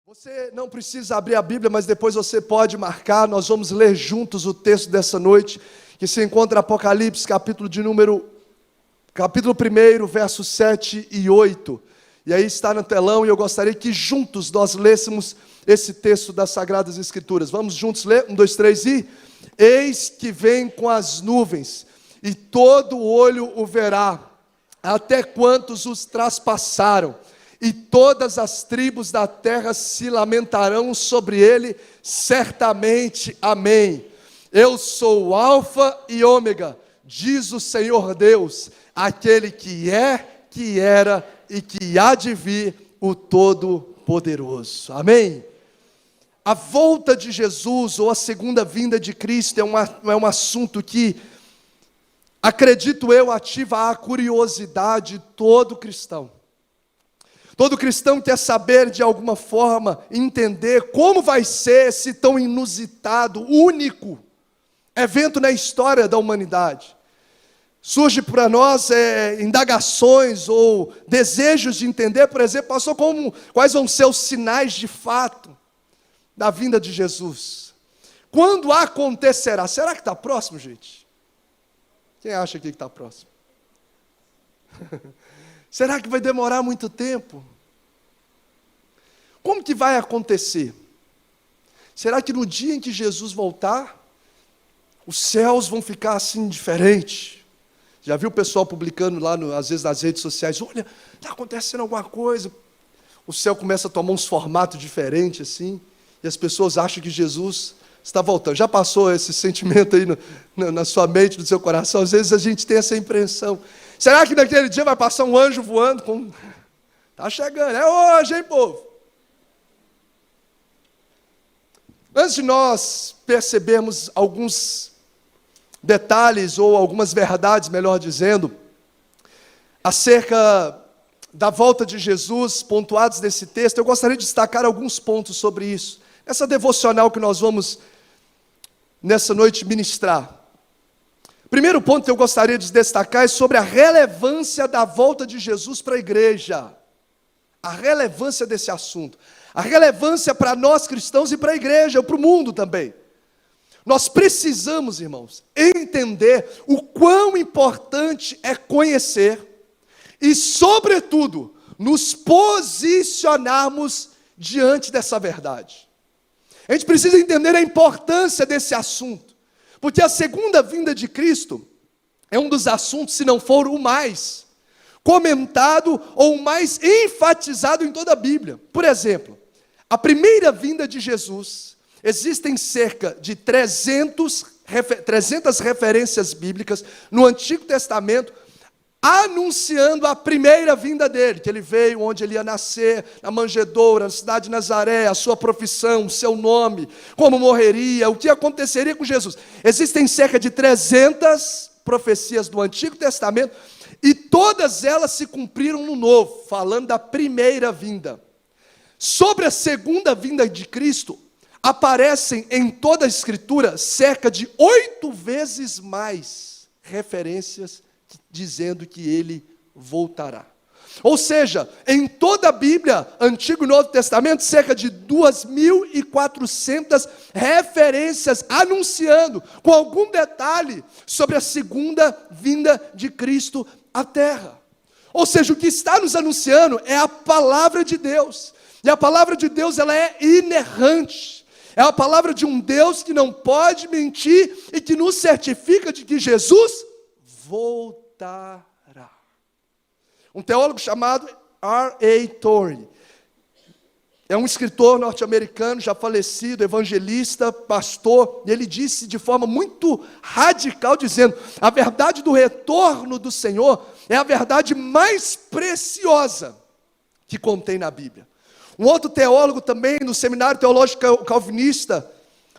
Você não precisa abrir a Bíblia, mas depois você pode marcar. Nós vamos ler juntos o texto dessa noite, que se encontra em Apocalipse, capítulo 1, versos 7 e 8. E aí está no telão, e eu gostaria que juntos nós lêssemos esse texto das Sagradas Escrituras. Vamos juntos ler? 1, 2, 3 e... Eis que vem com as nuvens, e todo olho o verá, até quantos os traspassaram. E todas as tribos da terra se lamentarão sobre ele, certamente. Amém. Eu sou o Alfa e Ômega, diz o Senhor Deus, aquele que é, que era e que há de vir, o Todo-Poderoso. Amém. A volta de Jesus, ou a segunda vinda de Cristo, é um assunto que, acredito eu, ativa a curiosidade de todo cristão. Todo cristão quer saber, de alguma forma, entender como vai ser esse tão inusitado, único evento na história da humanidade. Surge para nós indagações ou desejos de entender, por exemplo, pastor, quais vão ser os sinais de fato da vinda de Jesus. Quando acontecerá? Será que está próximo, gente? Quem acha aqui que está próximo? Será que vai demorar muito tempo? Como que vai acontecer? Será que no dia em que Jesus voltar, os céus vão ficar assim diferentes? Já viu o pessoal publicando lá, às vezes nas redes sociais, olha, está acontecendo alguma coisa. O céu começa a tomar uns formatos diferentes assim, e as pessoas acham que Jesus está voltando. Já passou esse sentimento aí na sua mente, no seu coração? Às vezes a gente tem essa impressão. Será que naquele dia vai passar um anjo voando? Está chegando, é hoje, hein, povo? Antes de nós percebermos alguns detalhes, ou algumas verdades, melhor dizendo, acerca da volta de Jesus, pontuados nesse texto, eu gostaria de destacar alguns pontos sobre isso. Essa devocional que nós vamos, nessa noite, ministrar. Primeiro ponto que eu gostaria de destacar é sobre a relevância da volta de Jesus para a igreja. A relevância desse assunto. A relevância para nós cristãos e para a igreja, ou para o mundo também. Nós precisamos, irmãos, entender o quão importante é conhecer e, sobretudo, nos posicionarmos diante dessa verdade. A gente precisa entender a importância desse assunto. Porque a segunda vinda de Cristo é um dos assuntos, se não for o mais comentado ou o mais enfatizado em toda a Bíblia. Por exemplo, a primeira vinda de Jesus, existem cerca de 300 referências bíblicas no Antigo Testamento, anunciando a primeira vinda dele, que ele veio onde ele ia nascer, na manjedoura, na cidade de Nazaré, a sua profissão, o seu nome, como morreria, o que aconteceria com Jesus. Existem cerca de 300 profecias do Antigo Testamento, e todas elas se cumpriram no Novo, falando da primeira vinda. Sobre a segunda vinda de Cristo, aparecem em toda a Escritura cerca de 8 vezes mais referências dizendo que ele voltará. Ou seja, em toda a Bíblia, Antigo e Novo Testamento, cerca de 2.400 referências anunciando, com algum detalhe, sobre a segunda vinda de Cristo à Terra. Ou seja, o que está nos anunciando é a palavra de Deus. E a palavra de Deus, ela é inerrante. É a palavra de um Deus que não pode mentir e que nos certifica de que Jesus voltará. Um teólogo chamado R.A. Torrey, é um escritor norte-americano, já falecido, evangelista, pastor, e ele disse de forma muito radical, dizendo, a verdade do retorno do Senhor é a verdade mais preciosa que contém na Bíblia. Um outro teólogo também, no Seminário Teológico Calvinista,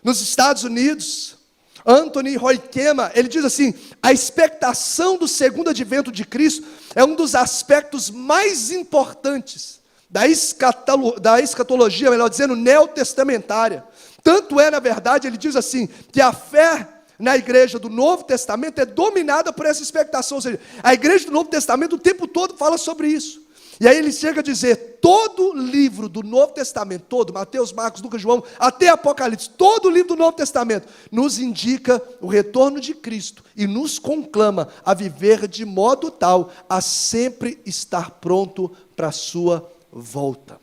nos Estados Unidos, Anthony Roykema, ele diz assim, a expectação do segundo advento de Cristo é um dos aspectos mais importantes da escatologia, melhor dizendo, neotestamentária. Tanto é, na verdade, ele diz assim, que a fé na igreja do Novo Testamento é dominada por essa expectação, ou seja, a igreja do Novo Testamento o tempo todo fala sobre isso. E aí ele chega a dizer, todo livro do Novo Testamento, todo, Mateus, Marcos, Lucas, João, até Apocalipse, todo o livro do Novo Testamento, nos indica o retorno de Cristo e nos conclama a viver de modo tal a sempre estar pronto para a sua volta.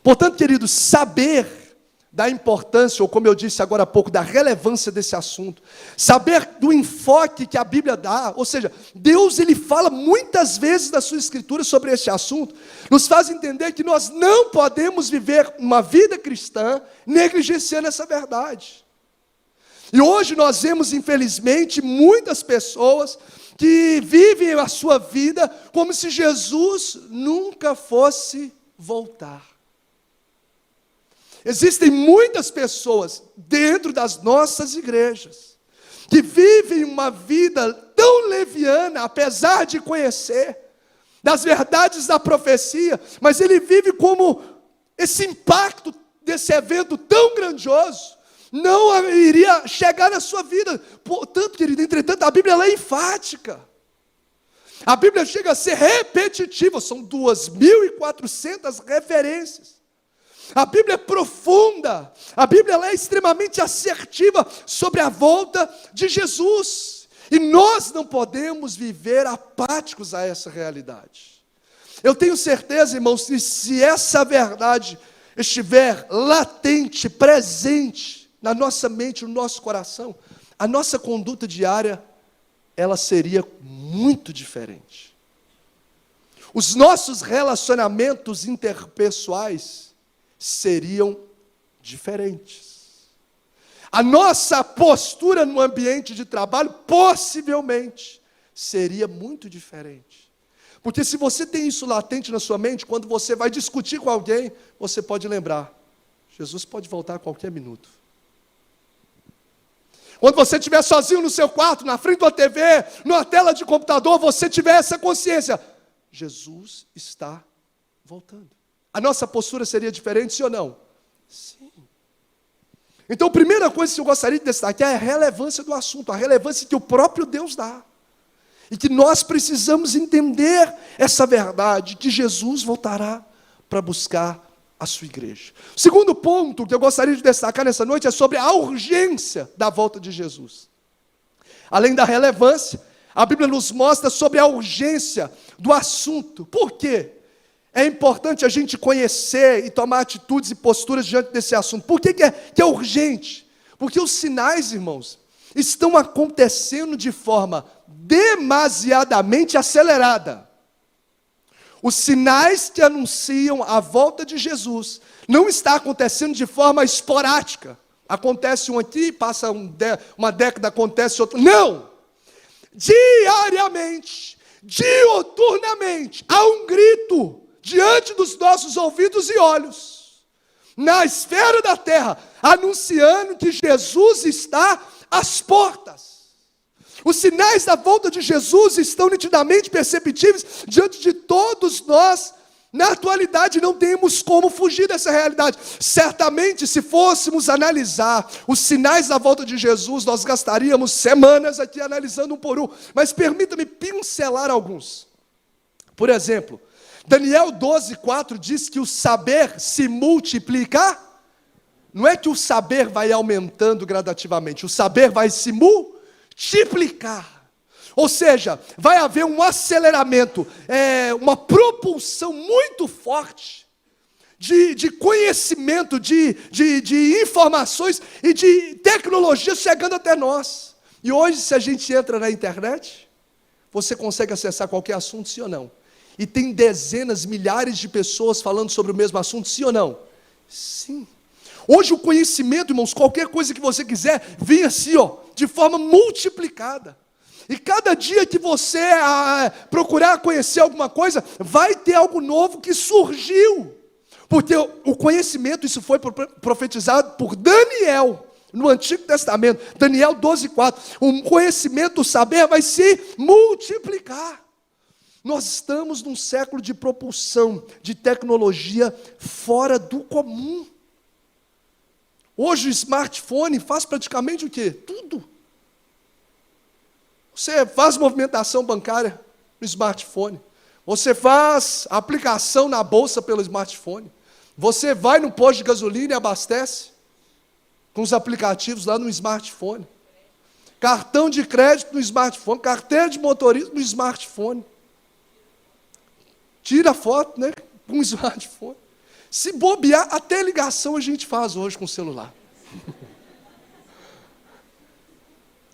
Portanto, queridos, saber da importância, ou como eu disse agora há pouco, da relevância desse assunto, saber do enfoque que a Bíblia dá, ou seja, Deus ele fala muitas vezes na sua Escritura sobre esse assunto, nos faz entender que nós não podemos viver uma vida cristã negligenciando essa verdade. E hoje nós vemos, infelizmente, muitas pessoas que vivem a sua vida como se Jesus nunca fosse voltar. Existem muitas pessoas dentro das nossas igrejas que vivem uma vida tão leviana, apesar de conhecer das verdades da profecia, mas ele vive como esse impacto desse evento tão grandioso não iria chegar na sua vida. Portanto, querido, entretanto, a Bíblia ela é enfática. A Bíblia chega a ser repetitiva, são 2.400 referências. A Bíblia é profunda, a Bíblia ela é extremamente assertiva sobre a volta de Jesus. E nós não podemos viver apáticos a essa realidade. Eu tenho certeza, irmãos, que se essa verdade estiver latente, presente na nossa mente, no nosso coração, a nossa conduta diária, ela seria muito diferente. Os nossos relacionamentos interpessoais seriam diferentes. A nossa postura no ambiente de trabalho, possivelmente, seria muito diferente. Porque se você tem isso latente na sua mente, quando você vai discutir com alguém, você pode lembrar, Jesus pode voltar a qualquer minuto. Quando você estiver sozinho no seu quarto, na frente da TV, numa tela de computador, você tiver essa consciência, Jesus está voltando. A nossa postura seria diferente, sim ou não? Sim. Então, a primeira coisa que eu gostaria de destacar é a relevância do assunto, a relevância que o próprio Deus dá. E que nós precisamos entender essa verdade, que Jesus voltará para buscar a sua igreja. O segundo ponto que eu gostaria de destacar nessa noite é sobre a urgência da volta de Jesus. Além da relevância, a Bíblia nos mostra sobre a urgência do assunto. Por quê? É importante a gente conhecer e tomar atitudes e posturas diante desse assunto. Por que é urgente? Porque os sinais, irmãos, estão acontecendo de forma demasiadamente acelerada. Os sinais que anunciam a volta de Jesus não está acontecendo de forma esporádica. Acontece um aqui, passa uma década, acontece outro. Não! Diariamente, diuturnamente, há um grito diante dos nossos ouvidos e olhos, na esfera da terra, anunciando que Jesus está às portas. Os sinais da volta de Jesus estão nitidamente perceptíveis diante de todos nós. Na atualidade não temos como fugir dessa realidade. Certamente, se fôssemos analisar os sinais da volta de Jesus, nós gastaríamos semanas aqui analisando um por um. Mas permita-me pincelar alguns. Por exemplo, Daniel 12:4 diz que o saber se multiplica. Não é que o saber vai aumentando gradativamente, o saber vai se multiplicar. Ou seja, vai haver um aceleramento, uma propulsão muito forte de conhecimento, de informações e de tecnologia chegando até nós. E hoje, se a gente entra na internet, você consegue acessar qualquer assunto, sim ou não? E tem dezenas, milhares de pessoas falando sobre o mesmo assunto, sim ou não? Sim. Hoje o conhecimento, irmãos, qualquer coisa que você quiser, vem assim, de forma multiplicada. E cada dia que você procurar conhecer alguma coisa, vai ter algo novo que surgiu. Porque o conhecimento, isso foi profetizado por Daniel, no Antigo Testamento. Daniel 12:4. O conhecimento, o saber vai se multiplicar. Nós estamos num século de propulsão, de tecnologia fora do comum. Hoje o smartphone faz praticamente o quê? Tudo. Você faz movimentação bancária no smartphone. Você faz a aplicação na bolsa pelo smartphone. Você vai no posto de gasolina e abastece com os aplicativos lá no smartphone. Cartão de crédito no smartphone, carteira de motorista no smartphone. Tira foto, né, com o smartphone. Se bobear, até ligação a gente faz hoje com o celular.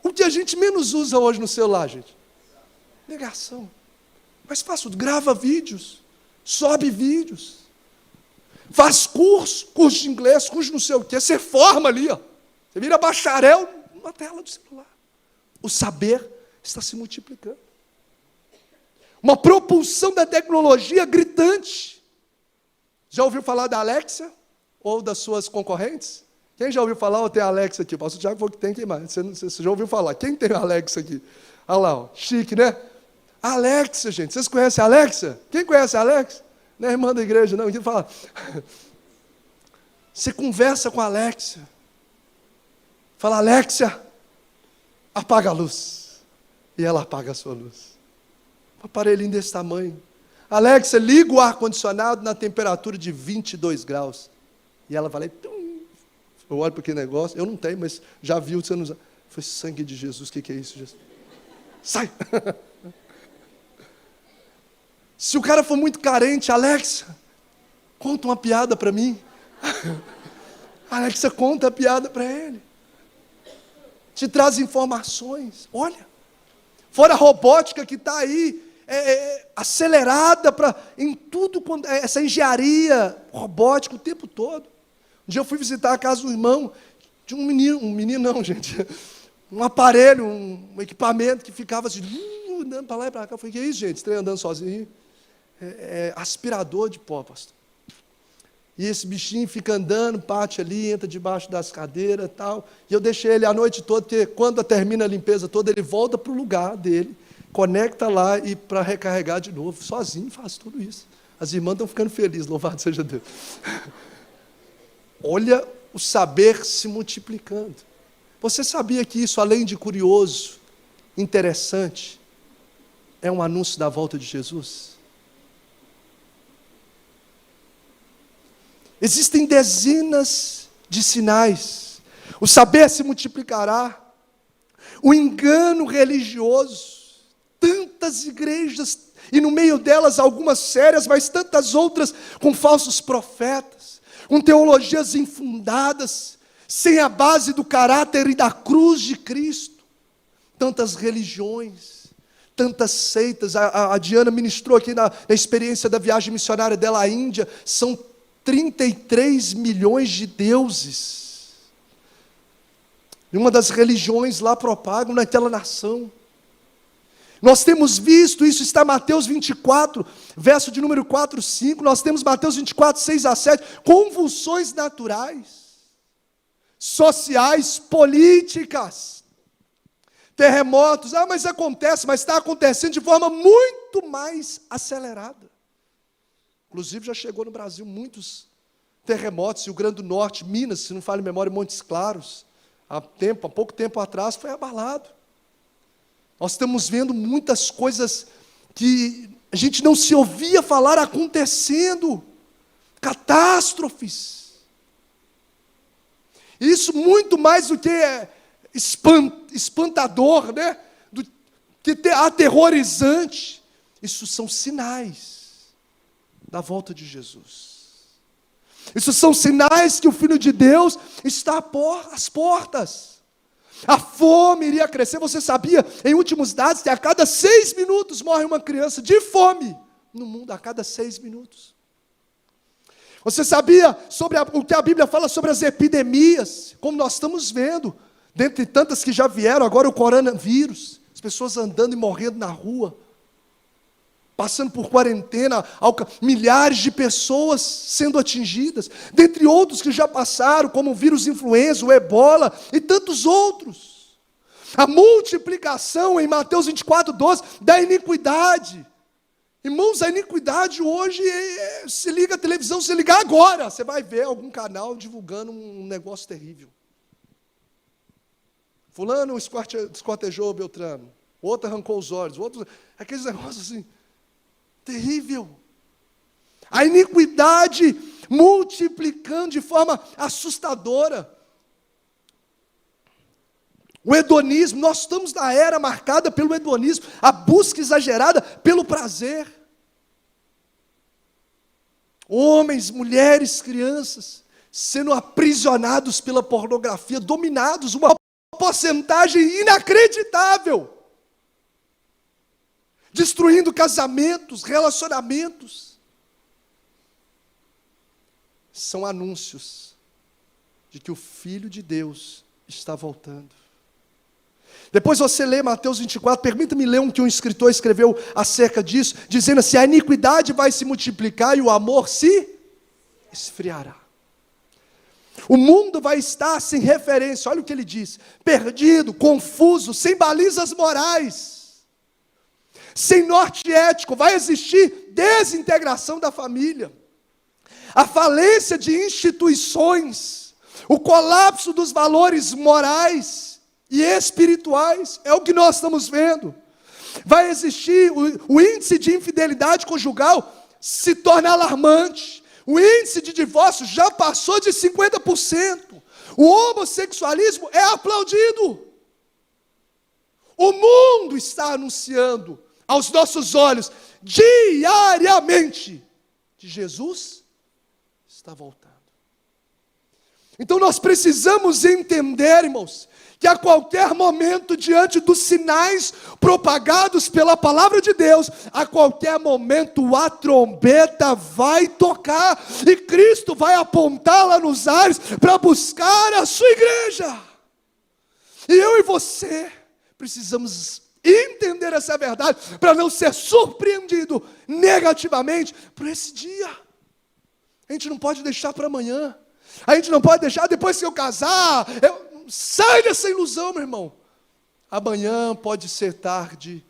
O que a gente menos usa hoje no celular, gente? Ligação. Mas faz tudo, grava vídeos, sobe vídeos, faz curso de inglês, curso de não sei o quê, você forma ali, ó. Você vira bacharel na tela do celular. O saber está se multiplicando. Uma propulsão da tecnologia gritante. Já ouviu falar da Alexa? Ou das suas concorrentes? Quem já ouviu falar ou tem a Alexa aqui? O pastor Tiago falou que tem, quem mais? Você já ouviu falar? Quem tem a Alexa aqui? Olha lá, ó, chique, né? Alexa, gente. Vocês conhecem a Alexa? Quem conhece a Alexa? Não é irmã da igreja, não. Quem fala? Você conversa com a Alexa. Fala, Alexa, apaga a luz. E ela apaga a sua luz. Um aparelhinho desse tamanho. Alexa, liga o ar-condicionado na temperatura de 22 graus. E ela vai lá e... Eu olho para aquele negócio, eu não tenho, mas já vi você não usa. Foi sangue de Jesus, o que é isso, Jesus? Sai! Se o cara for muito carente, Alexa, conta uma piada para mim. Alexa, conta a piada para ele. Te traz informações. Olha, fora a robótica que está aí, acelerada em tudo, essa engenharia robótica o tempo todo. Um dia eu fui visitar a casa do irmão, de um menino não, gente, um aparelho, um equipamento que ficava assim, andando para lá e para cá. Eu falei, que é isso, gente? Você está andando sozinho? Aspirador de pó, pastor. E esse bichinho fica andando, parte ali, entra debaixo das cadeiras e tal. E eu deixei ele a noite toda, porque quando termina a limpeza toda, ele volta para o lugar dele, conecta lá e para recarregar de novo, sozinho faz tudo isso. As irmãs estão ficando felizes, louvado seja Deus. Olha o saber se multiplicando. Você sabia que isso, além de curioso, interessante, é um anúncio da volta de Jesus? Existem dezenas de sinais. O saber se multiplicará. O engano religioso. Tantas igrejas, e no meio delas algumas sérias, mas tantas outras com falsos profetas, com teologias infundadas, sem a base do caráter e da cruz de Cristo. Tantas religiões, tantas seitas. A Diana ministrou aqui na experiência da viagem missionária dela à Índia. São 33 milhões de deuses. E uma das religiões lá propagam naquela nação. Nós temos visto, isso está em Mateus 24, verso de número 4, 5. Nós temos Mateus 24, 6 a 7. Convulsões naturais, sociais, políticas, terremotos. Mas acontece, mas está acontecendo de forma muito mais acelerada. Inclusive já chegou no Brasil muitos terremotos, Rio Grande do Norte, Minas, se não falha a memória, Montes Claros, há pouco tempo atrás foi abalado. Nós estamos vendo muitas coisas que a gente não se ouvia falar acontecendo, catástrofes. Isso muito mais do que espantador, né? Do que aterrorizante. Isso são sinais da volta de Jesus. Isso são sinais que o Filho de Deus está às portas. A fome iria crescer. Você sabia, em últimos dados, que a cada 6 minutos morre uma criança de fome no mundo, a cada 6 minutos. Você sabia sobre o que a Bíblia fala sobre as epidemias, como nós estamos vendo, dentre tantas que já vieram, agora o coronavírus, as pessoas andando e morrendo na rua, passando por quarentena, milhares de pessoas sendo atingidas, dentre outros que já passaram, como o vírus influenza, o ebola e tantos outros. A multiplicação em Mateus 24, 12, da iniquidade. Irmãos, a iniquidade hoje, se liga a televisão, se ligar agora, você vai ver algum canal divulgando um negócio terrível. Fulano esquartejou Beltrano, outro arrancou os olhos, outro, aqueles negócios assim. Terrível. A iniquidade multiplicando de forma assustadora. O hedonismo, nós estamos na era marcada pelo hedonismo, a busca exagerada pelo prazer. Homens, mulheres, crianças, sendo aprisionados pela pornografia, dominados, uma porcentagem inacreditável. Destruindo casamentos, relacionamentos. São anúncios de que o Filho de Deus está voltando. Depois você lê Mateus 24, permita-me ler que um escritor escreveu acerca disso, dizendo assim: a iniquidade vai se multiplicar e o amor se esfriará. O mundo vai estar sem referência, olha o que ele diz: perdido, confuso, sem balizas morais, sem norte ético, vai existir desintegração da família, a falência de instituições, o colapso dos valores morais e espirituais, é o que nós estamos vendo. Vai existir, o índice de infidelidade conjugal se torna alarmante, o índice de divórcio já passou de 50%, o homossexualismo é aplaudido. O mundo está anunciando aos nossos olhos, diariamente, que Jesus está voltando. Então nós precisamos entender, irmãos, que a qualquer momento, diante dos sinais propagados pela palavra de Deus, a qualquer momento a trombeta vai tocar, e Cristo vai apontar lá nos ares para buscar a sua igreja. E eu e você precisamos entender essa verdade, para não ser surpreendido negativamente por esse dia. A gente não pode deixar para amanhã, a gente não pode deixar depois que eu casar, sai dessa ilusão, meu irmão. Amanhã pode ser tarde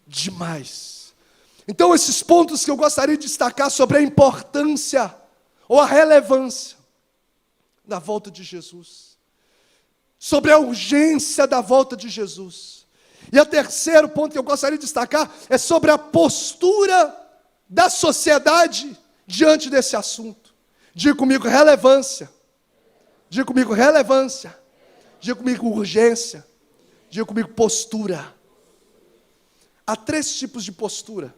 demais. Então, esses pontos que eu gostaria de destacar sobre a importância ou a relevância da volta de Jesus, sobre a urgência da volta de Jesus. E o terceiro ponto que eu gostaria de destacar é sobre a postura da sociedade diante desse assunto. Diga comigo, relevância. Diga comigo, relevância. Diga comigo, urgência. Diga comigo, postura. Há 3 tipos de postura.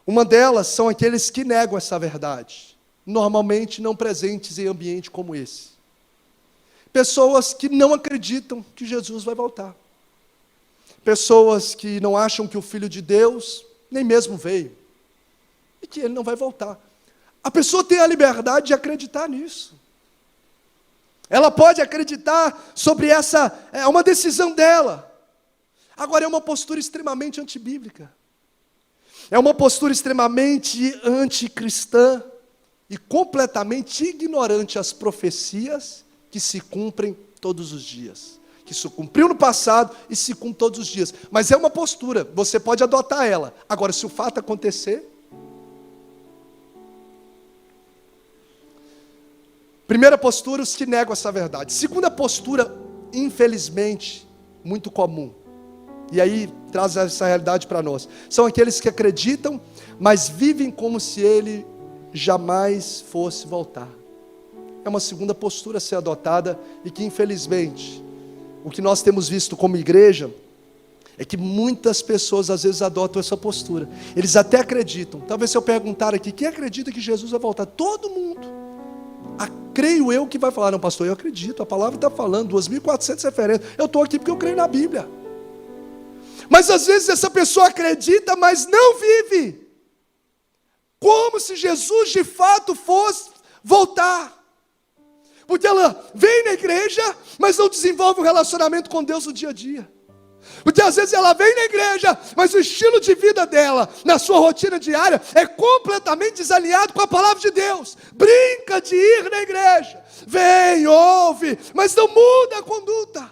Uma delas são aqueles que negam essa verdade, normalmente não presentes em ambiente como esse. Pessoas que não acreditam que Jesus vai voltar. Pessoas que não acham que o Filho de Deus nem mesmo veio, e que ele não vai voltar. A pessoa tem a liberdade de acreditar nisso. Ela pode acreditar sobre essa, é uma decisão dela. Agora, é uma postura extremamente antibíblica. É uma postura extremamente anticristã e completamente ignorante às profecias que se cumprem todos os dias. Que se cumpriu no passado e se cumpre todos os dias. Mas é uma postura, você pode adotar ela. Agora, se o fato acontecer... Primeira postura, os que negam essa verdade. Segunda postura, infelizmente, muito comum. E aí traz essa realidade para nós. São aqueles que acreditam, mas vivem como se ele jamais fosse voltar. É uma segunda postura a ser adotada e que, infelizmente, o que nós temos visto como igreja é que muitas pessoas às vezes adotam essa postura. Eles até acreditam. Talvez se eu perguntar aqui, quem acredita que Jesus vai voltar? Todo mundo. Creio eu que vai falar, não pastor, eu acredito, a palavra está falando, 2.400 referências, eu estou aqui porque eu creio na Bíblia. Mas às vezes essa pessoa acredita, mas não vive, como se Jesus de fato fosse voltar, porque ela vem na igreja, mas não desenvolve um relacionamento com Deus no dia a dia. Porque às vezes ela vem na igreja, mas o estilo de vida dela, na sua rotina diária, é completamente desalinhado com a palavra de Deus. Brinca de ir na igreja, vem, ouve, mas não muda a conduta.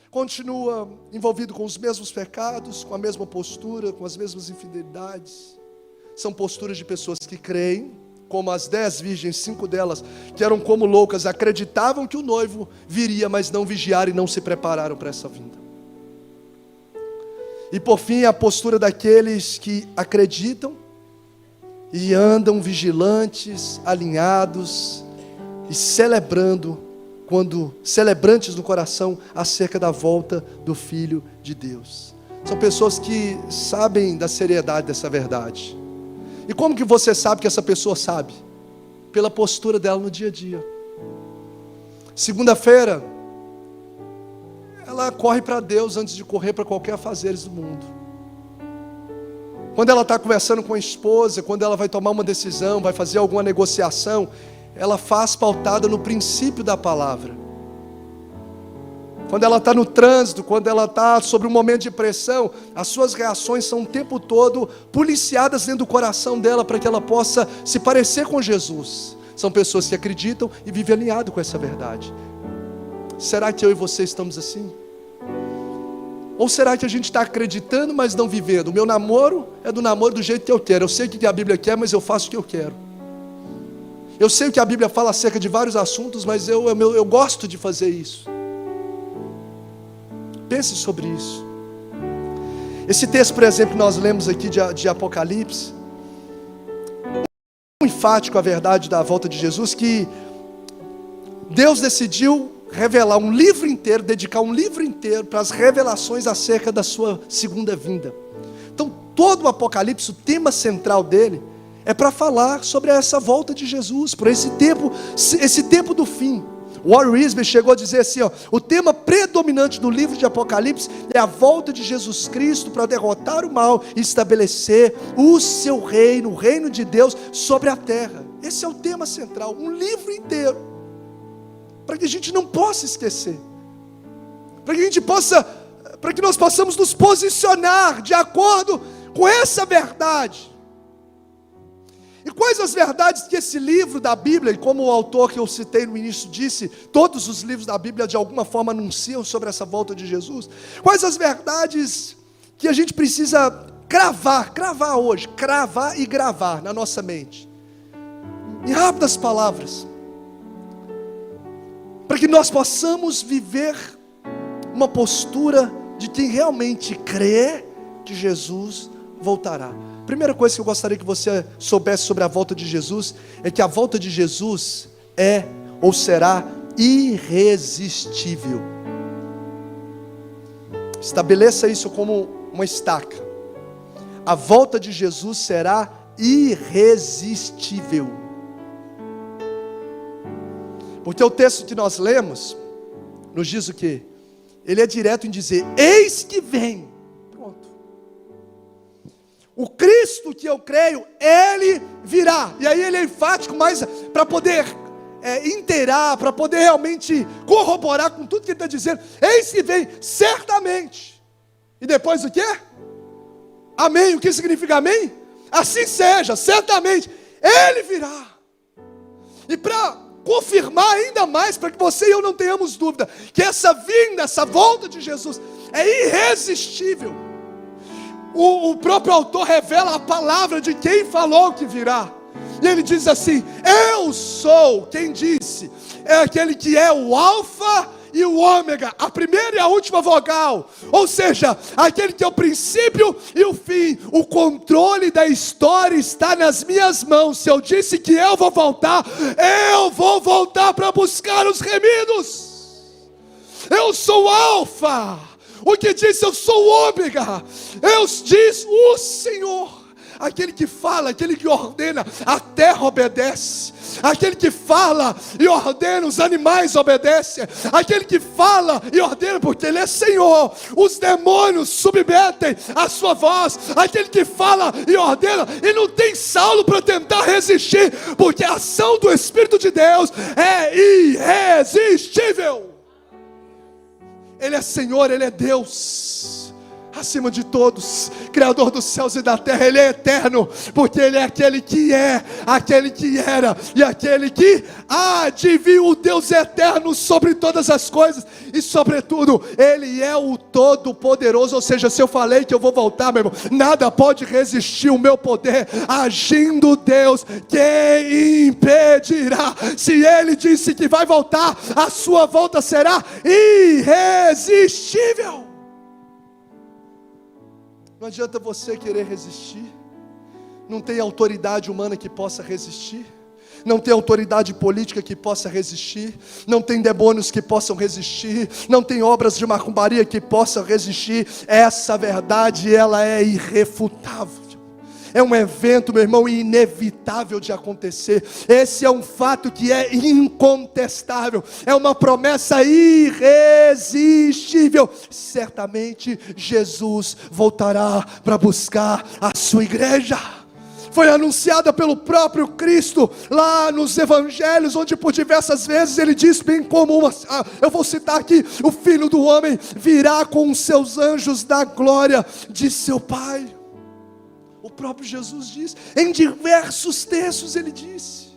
Continua envolvido com os mesmos pecados, com a mesma postura, com as mesmas infidelidades. São posturas de pessoas que creem, como as 10 virgens, 5 delas, que eram como loucas, acreditavam que o noivo viria, mas não vigiaram e não se prepararam para essa vinda. E por fim, a postura daqueles que acreditam e andam vigilantes, alinhados e celebrantes no coração acerca da volta do Filho de Deus. São pessoas que sabem da seriedade dessa verdade. E como que você sabe que essa pessoa sabe? Pela postura dela no dia a dia. Segunda-feira, ela corre para Deus antes de correr para qualquer afazeres do mundo. Quando ela está conversando com a esposa, quando ela vai tomar uma decisão, vai fazer alguma negociação, ela faz pautada no princípio da palavra. Quando ela está no trânsito, quando ela está sobre um momento de pressão, as suas reações são o tempo todo policiadas dentro do coração dela para que ela possa se parecer com Jesus. São pessoas que acreditam e vivem alinhado com essa verdade. Será que eu e você estamos assim? Ou será que a gente está acreditando, mas não vivendo? O meu namoro é do namoro do jeito que eu quero. Eu sei o que a Bíblia quer, mas eu faço o que eu quero. Eu sei o que a Bíblia fala acerca de vários assuntos, mas eu gosto de fazer isso. Pense sobre isso. Esse texto, por exemplo, que nós lemos aqui de Apocalipse, é enfático a verdade da volta de Jesus, que Deus decidiu revelar um livro inteiro, dedicar um livro inteiro para as revelações acerca da sua segunda vinda. Então, todo o Apocalipse, o tema central dele, é para falar sobre essa volta de Jesus, por esse tempo do fim. Warren Wiersbe chegou a dizer assim, o tema predominante do livro de Apocalipse é a volta de Jesus Cristo para derrotar o mal e estabelecer o seu reino, o reino de Deus sobre a terra. Esse é o tema central, um livro inteiro, para que a gente não possa esquecer, para que nós possamos nos posicionar de acordo com essa verdade. E quais as verdades que esse livro da Bíblia, e como o autor que eu citei no início disse, todos os livros da Bíblia de alguma forma anunciam sobre essa volta de Jesus? Quais as verdades que a gente precisa cravar hoje, cravar e gravar na nossa mente? Em rápidas palavras, para que nós possamos viver uma postura de quem realmente crê que Jesus voltará. Primeira coisa que eu gostaria que você soubesse sobre a volta de Jesus é que a volta de Jesus é ou será irresistível. Estabeleça isso como uma estaca. A volta de Jesus será irresistível. Porque o texto que nós lemos nos diz o quê? Ele é direto em dizer: eis que vem. O Cristo que eu creio, Ele virá. E aí ele é enfático, mas para poder inteirar, para poder realmente corroborar com tudo que ele está dizendo. Eis que vem, certamente. E depois o quê? Amém. O que significa amém? Assim seja, certamente. Ele virá. E para confirmar ainda mais, para que você e eu não tenhamos dúvida, que essa vinda, essa volta de Jesus é irresistível. O próprio autor revela a palavra de quem falou que virá. E ele diz assim: eu sou, quem disse? É aquele que é o alfa e o ômega, a primeira e a última vogal. Ou seja, aquele que é o princípio e o fim. O controle da história está nas minhas mãos. Se eu disse que eu vou voltar para buscar os remidos. Eu sou o alfa. O que diz eu sou o ômega, eu diz o Senhor, aquele que fala, aquele que ordena, a terra obedece, aquele que fala e ordena, os animais obedecem, aquele que fala e ordena, porque Ele é Senhor, os demônios submetem a sua voz, aquele que fala e ordena, e não tem Saulo para tentar resistir, porque a ação do Espírito de Deus é irresistível. Ele é Senhor, Ele é Deus, acima de todos, Criador dos céus e da terra. Ele é eterno, porque Ele é aquele que é, aquele que era e aquele que há de vir. O Deus eterno sobre todas as coisas e sobretudo, Ele é o Todo-Poderoso. Ou seja, se eu falei que eu vou voltar, meu irmão, nada pode resistir o meu poder. Agindo Deus, quem impedirá? Se Ele disse que vai voltar, a sua volta será irresistível. Não adianta você querer resistir. Não tem autoridade humana que possa resistir. Não tem autoridade política que possa resistir. Não tem demônios que possam resistir. Não tem obras de macumbaria que possam resistir. Essa verdade, ela é irrefutável. É um evento, meu irmão, inevitável de acontecer. Esse é um fato que é incontestável. É uma promessa irresistível. Certamente Jesus voltará para buscar a sua igreja. Foi anunciada pelo próprio Cristo lá nos evangelhos, onde por diversas vezes ele diz bem como eu vou citar aqui: o Filho do Homem virá com os seus anjos da glória de seu Pai. O próprio Jesus diz, em diversos textos ele disse.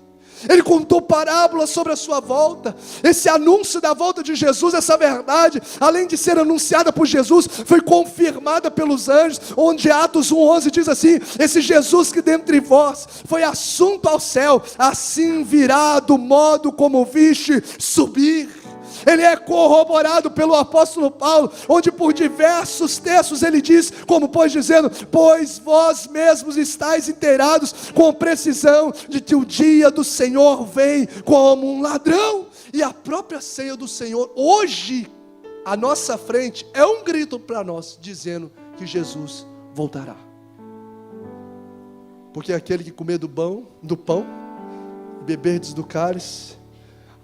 Ele contou parábolas sobre a sua volta. Esse anúncio da volta de Jesus, essa verdade, além de ser anunciada por Jesus, foi confirmada pelos anjos, onde Atos 1:11 diz assim: esse Jesus que dentre vós foi assunto ao céu, assim virá do modo como viste subir. Ele é corroborado pelo apóstolo Paulo, onde por diversos textos ele diz, como pois dizendo: pois vós mesmos estáis inteirados com precisão de que o dia do Senhor vem como um ladrão. E a própria ceia do Senhor, hoje, à nossa frente, é um grito para nós, dizendo que Jesus voltará. Porque aquele que comer do pão, e beberdes do cálice,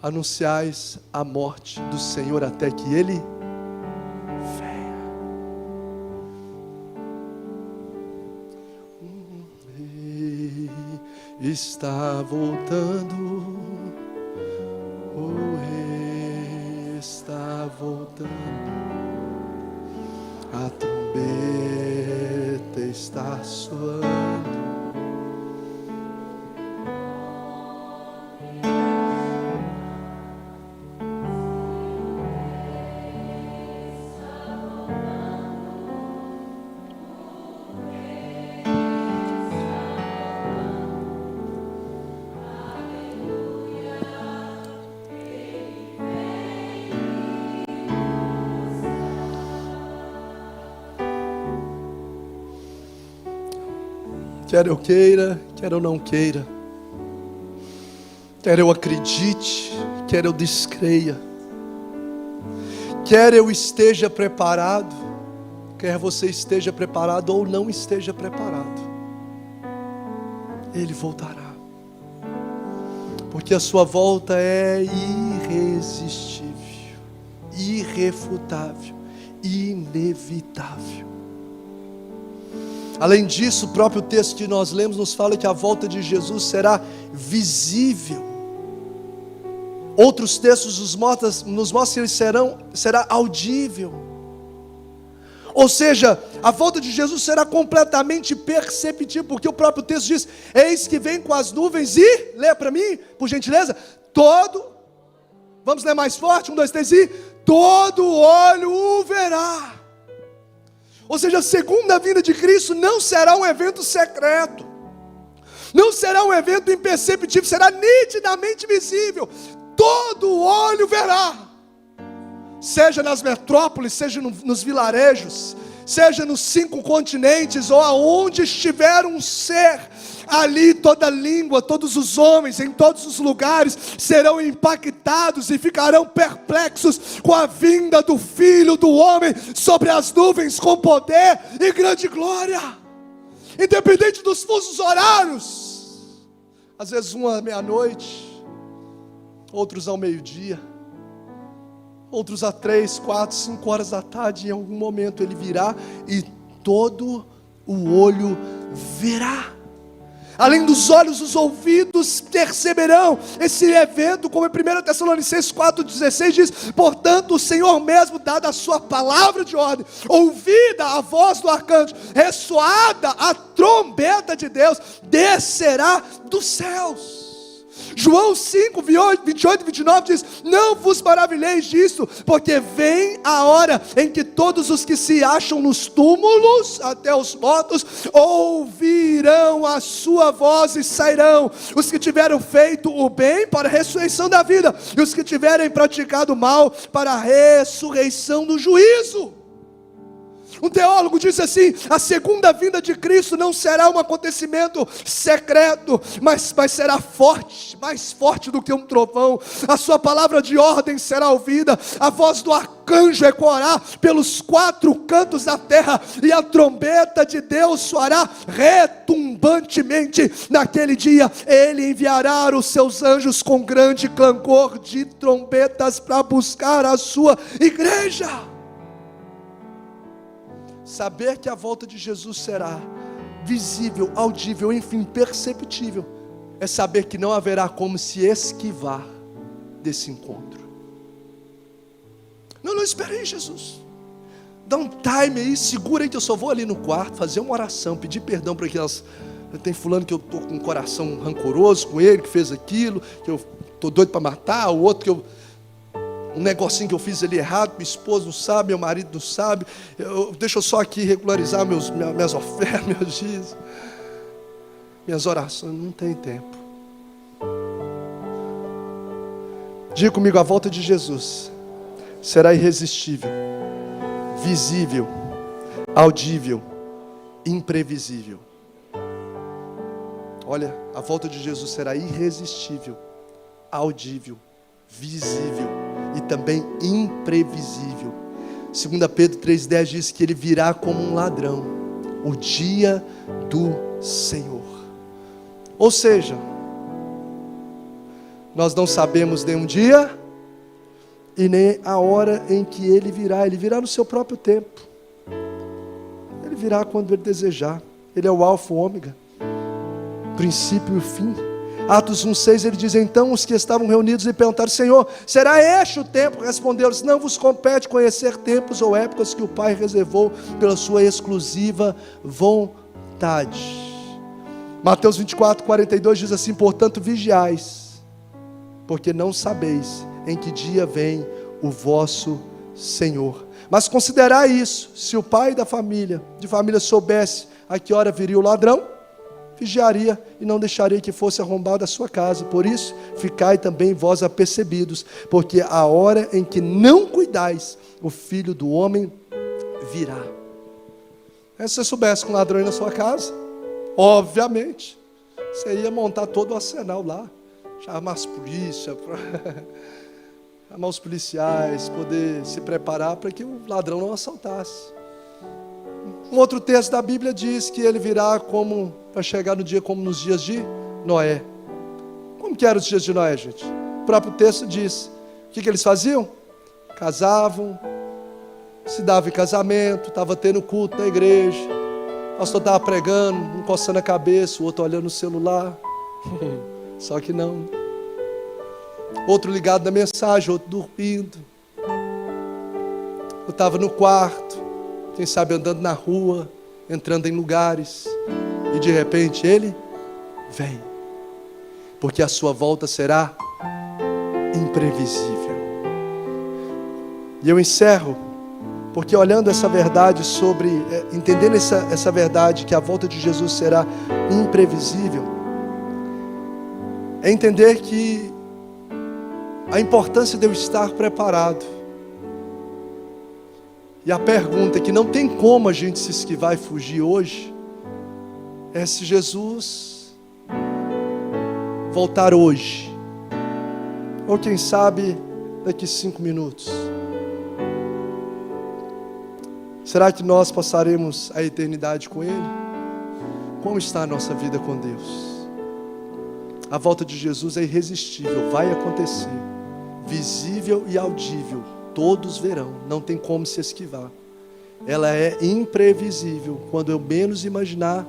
anunciais a morte do Senhor até que Ele venha. Rei está voltando, o Rei está voltando, a trombeta está soando. Quer eu queira, quer eu não queira, quer eu acredite, quer eu descreia, quer eu esteja preparado, quer você esteja preparado ou não esteja preparado, Ele voltará, porque a sua volta é irresistível, irrefutável, inevitável. Além disso, o próprio texto que nós lemos nos fala que a volta de Jesus será visível. Outros textos nos mostram que ele será audível. Ou seja, a volta de Jesus será completamente perceptível, porque o próprio texto diz: eis que vem com as nuvens e, lê para mim, por gentileza, vamos ler mais forte, 1, 2, 3, e todo olho o verá. Ou seja, a segunda vinda de Cristo não será um evento secreto, não será um evento imperceptível, será nitidamente visível, todo olho verá, seja nas metrópoles, seja nos vilarejos, seja nos 5 continentes, ou aonde estiver um ser, ali toda língua, todos os homens, em todos os lugares, serão impactados e ficarão perplexos com a vinda do Filho do Homem sobre as nuvens com poder e grande glória, independente dos fusos horários, às vezes um à meia-noite, outros ao meio-dia, outros a 3, 4, 5 horas da tarde. Em algum momento Ele virá e todo o olho verá. Além dos olhos, os ouvidos perceberão esse evento, como em 1 Tessalonicenses 4,16 diz: portanto o Senhor mesmo, dada a sua palavra de ordem, ouvida a voz do arcanjo, ressoada a trombeta de Deus, descerá dos céus. João 5, 28 e 29 diz: não vos maravilheis disso, porque vem a hora em que todos os que se acham nos túmulos, até os mortos, ouvirão a sua voz e sairão, os que tiveram feito o bem para a ressurreição da vida, e os que tiverem praticado o mal para a ressurreição do juízo. Um teólogo disse assim: a segunda vinda de Cristo não será um acontecimento secreto, mas será forte, mais forte do que um trovão. A sua palavra de ordem será ouvida, a voz do arcanjo ecoará pelos 4 cantos da terra, e a trombeta de Deus soará retumbantemente. Naquele dia ele enviará os seus anjos com grande clangor de trombetas para buscar a sua igreja. Saber que a volta de Jesus será visível, audível, enfim, perceptível, é saber que não haverá como se esquivar desse encontro. Não, espere aí, Jesus. Dá um time aí, segura aí que eu só vou ali no quarto fazer uma oração, pedir perdão para aquelas... Tem fulano que eu estou com um coração rancoroso com ele, que fez aquilo, que eu estou doido para matar, o outro que eu... Um negocinho que eu fiz ali errado, minha esposa não sabe, meu marido não sabe. Deixa eu só aqui regularizar minhas ofertas, meus dias, minhas orações. Não tem tempo. Diga comigo: a volta de Jesus será irresistível, visível, audível, imprevisível. Olha, a volta de Jesus será irresistível, audível, visível e também imprevisível. 2 Pedro 3,10 diz que ele virá como um ladrão, o dia do Senhor. Ou seja, nós não sabemos nem um dia e nem a hora em que ele virá no seu próprio tempo. Ele virá quando ele desejar. Ele é o alfa e o ômega, princípio e o fim. Atos 1,6 ele diz: então os que estavam reunidos lhe perguntaram: Senhor, será este o tempo? Respondeu-lhes: não vos compete conhecer tempos ou épocas que o Pai reservou pela sua exclusiva vontade. Mateus 24:42 diz assim: portanto vigiais, porque não sabeis em que dia vem o vosso Senhor. Mas considerai isso: se o pai de família soubesse a que hora viria o ladrão, vigiaria e não deixaria que fosse arrombada a sua casa. Por isso, ficai também vós apercebidos, porque a hora em que não cuidais, o Filho do Homem virá. Se você soubesse que um ladrão ia na sua casa, obviamente, você ia montar todo o arsenal lá, chamar as polícias, chamar os policiais, poder se preparar para que o ladrão não assaltasse. Um outro texto da Bíblia diz que ele virá como, para chegar no dia como nos dias de Noé. Como que eram os dias de Noé, gente? O próprio texto diz, o que eles faziam? Casavam, se davam em casamento, estava tendo culto na igreja, o pastor estava pregando, um coçando a cabeça, o outro olhando no celular, só que não. Outro ligado na mensagem, outro dormindo. Eu estava no quarto, quem sabe andando na rua, entrando em lugares, e de repente ele vem, porque a sua volta será imprevisível. E eu encerro, porque olhando essa verdade entendendo essa verdade, que a volta de Jesus será imprevisível, é entender que a importância de eu estar preparado. E a pergunta que não tem como a gente se esquivar e fugir hoje é se Jesus voltar hoje, ou quem sabe daqui 5 minutos. Será que nós passaremos a eternidade com Ele? Como está a nossa vida com Deus? A volta de Jesus é irresistível, vai acontecer, visível e audível. Todos verão, não tem como se esquivar. Ela é imprevisível. Quando eu menos imaginar,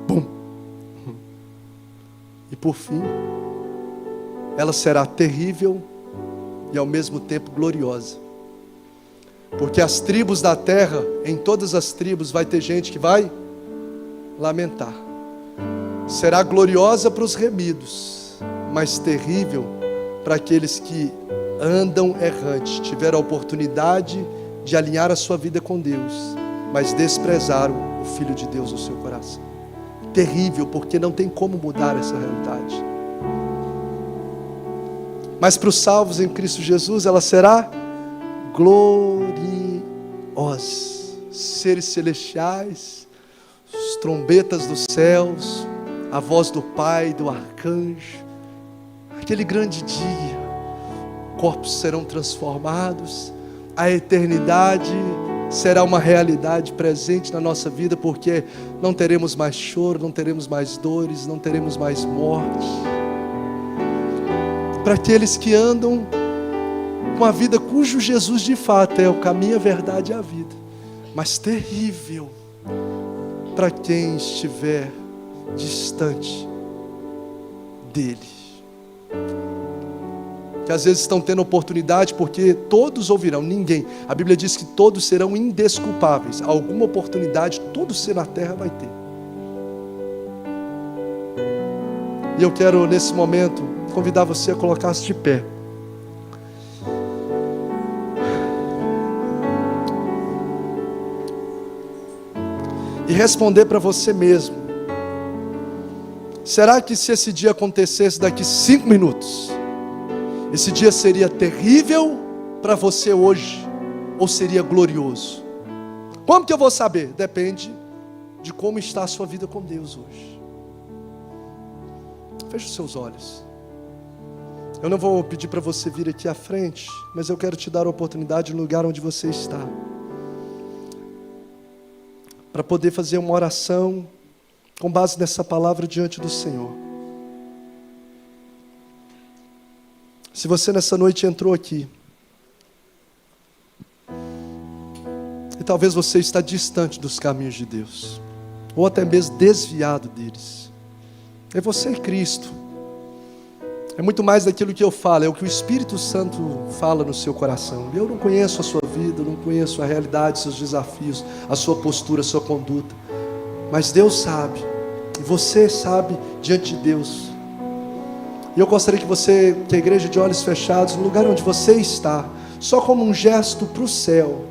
bum! E por fim, ela será terrível e ao mesmo tempo gloriosa. Porque as tribos da terra, em todas as tribos vai ter gente que vai lamentar. Será gloriosa para os remidos, mas terrível para aqueles que andam errantes, tiveram a oportunidade de alinhar a sua vida com Deus, mas desprezaram o Filho de Deus no seu coração. Terrível, porque não tem como mudar essa realidade. Mas para os salvos em Cristo Jesus, ela será gloriosa. seres celestiais, as trombetas dos céus, a voz do Pai, do arcanjo. Aquele grande dia, corpos serão transformados, a eternidade será uma realidade presente na nossa vida, porque não teremos mais choro, não teremos mais dores, não teremos mais morte. Para aqueles que andam com a vida cujo Jesus de fato é o caminho, a verdade e a vida, mas terrível para quem estiver distante dele, que às vezes estão tendo oportunidade, porque todos ouvirão, ninguém, a Bíblia diz que todos serão indesculpáveis, alguma oportunidade todo ser na terra vai ter. E eu quero nesse momento convidar você a colocar-se de pé e responder para você mesmo: será que se esse dia acontecesse daqui 5 minutos, esse dia seria terrível para você hoje, ou seria glorioso? Como que eu vou saber? Depende de como está a sua vida com Deus hoje. Feche os seus olhos. Eu não vou pedir para você vir aqui à frente, mas eu quero te dar a oportunidade no lugar onde você está, para poder fazer uma oração com base nessa palavra diante do Senhor. Se você nessa noite entrou aqui e talvez você está distante dos caminhos de Deus, ou até mesmo desviado deles, é você e Cristo. É muito mais daquilo que eu falo, é o que o Espírito Santo fala no seu coração. Eu não conheço a sua vida, eu não conheço a realidade, seus desafios, a sua postura, a sua conduta, mas Deus sabe, e você sabe diante de Deus. E eu gostaria que a igreja de olhos fechados, no lugar onde você está, só como um gesto para o céu,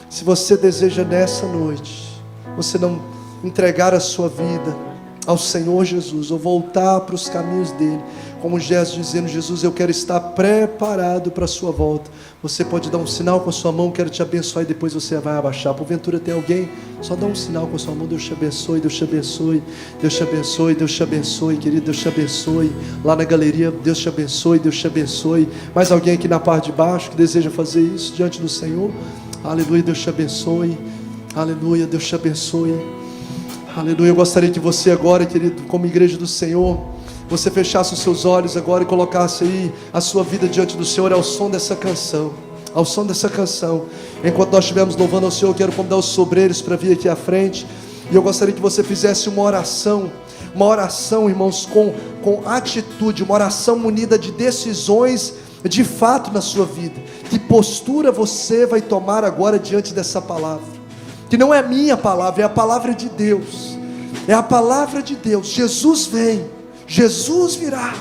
se você deseja nessa noite, você não entregar a sua vida ao Senhor Jesus, ou voltar para os caminhos dele, como um gesto dizendo: Jesus, eu quero estar preparado para a sua volta. Você pode dar um sinal com a sua mão: quero te abençoar, e depois você vai abaixar. Porventura tem alguém? Só dá um sinal com a sua mão: Deus te abençoe, Deus te abençoe, Deus te abençoe, Deus te abençoe, querido, Deus te abençoe. Lá na galeria, Deus te abençoe, Deus te abençoe. Mais alguém aqui na parte de baixo que deseja fazer isso diante do Senhor? Aleluia, Deus te abençoe. Aleluia, Deus te abençoe. Aleluia. Eu gostaria que você agora, querido, como igreja do Senhor, você fechasse os seus olhos agora e colocasse aí a sua vida diante do Senhor ao som dessa canção. Ao som dessa canção. Enquanto nós estivermos louvando ao Senhor, eu quero convidar os sobreiros para vir aqui à frente. E eu gostaria que você fizesse uma oração, irmãos, com atitude, uma oração munida de decisões de fato na sua vida. Que postura você vai tomar agora diante dessa palavra? Que não é minha palavra, é a palavra de Deus. É a palavra de Deus. Jesus vem, Jesus virá,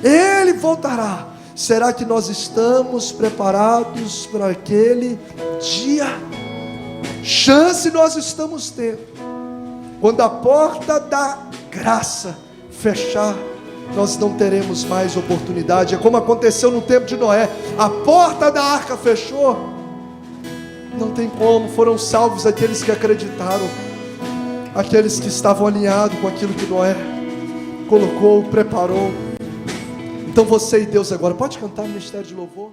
Ele voltará. Será que nós estamos preparados para aquele dia? Chance nós estamos tendo. Quando a porta da graça fechar, nós não teremos mais oportunidade. É como aconteceu no tempo de Noé: a porta da arca fechou, não tem como. Foram salvos aqueles que acreditaram, aqueles que estavam alinhados com aquilo que Noé colocou, preparou. Então você e Deus agora, pode cantar no ministério de louvor.